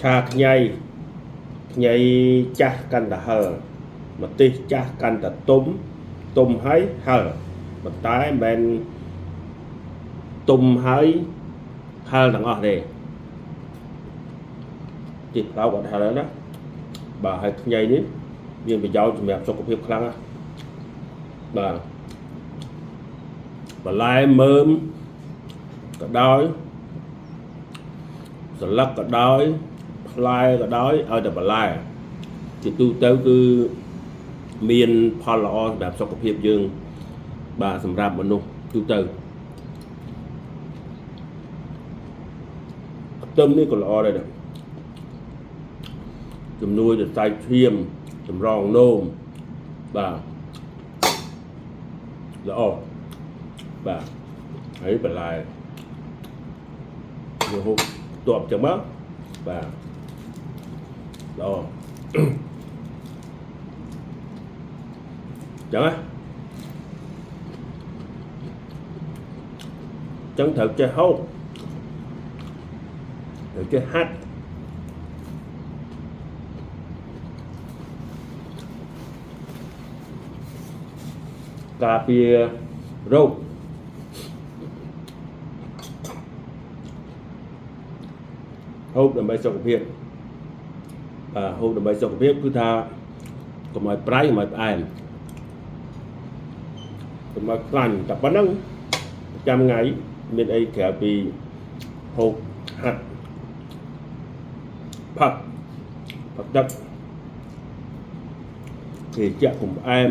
cha nhảy cha căn đã hờ mà tí cha căn đã tôm hấy hờ mà tái bên tôm hấy hờ đằng ở đây thì tao còn hờ đó bà hay nhảy đi nhưng bị giao cho mẹ cho cuộc hiệp khăn bà lai mơm cả đói rồi lắc cả đói lai cả đói ở đây bà lai thì tôi tới cứ miền Pha Lòแบบสุขภาพយើងបាទសម្រាប់មនុស្សទូទៅខ្ទឹមនេះក៏ល្អដែរជំនួយដល់សាច់ឈាមចម្រងនោមបាទល្អបាទហើយបន្លែវាហូបតបចឹងមកបាទល្អចឹងណាចឹងត្រូវចេះហូបត្រូវចេះហាត់ការពាររោគហូបដើម្បីសុខភាពហូបដើម្បីសុខភាពគឺថាកុំឲ្យប្រៃកុំឲ្យផ្អែមកុំឲ្យខ្លាញ់តែប៉ុណ្្នឹងចាំថ្ងៃមានអីក្រៅពីហូបហាត់ផឹកទឹកគេចាក់កុំផ្អែម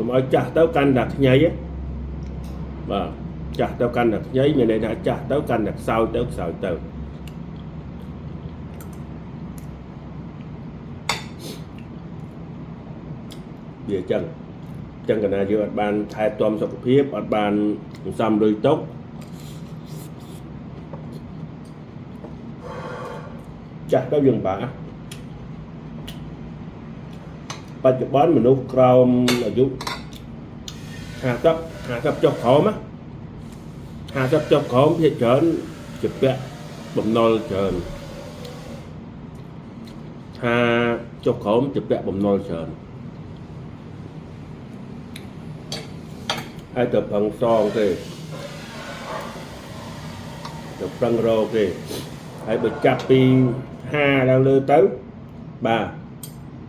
កុំឲ្យចាស់ទៅកាន់តែខ្ញីបាទចាស់ទៅកាន់តែខ្ញីមានន័យថាចាស់ទៅកាន់តែខ្សោយទៅវាចឹងកណាយើងអត់បានថែទាំសុខភាពអត់បានសន្សំលុយទុកចាស់ទៅយើងបាក់បច្ចុប្បន្នមនុស្សក្រោមអាយុ50ចុះក្រោម50ចុះក្រោមភាគច្រើនជាពាក់បំណុលច្រើនចុះក្រោមជាពាក់បំណុលច្រើនហើយទៅប្រឹងសងទេទៅប្រឹងរកទេហើយបើចាប់ពី50ឡើងលើទៅបាទ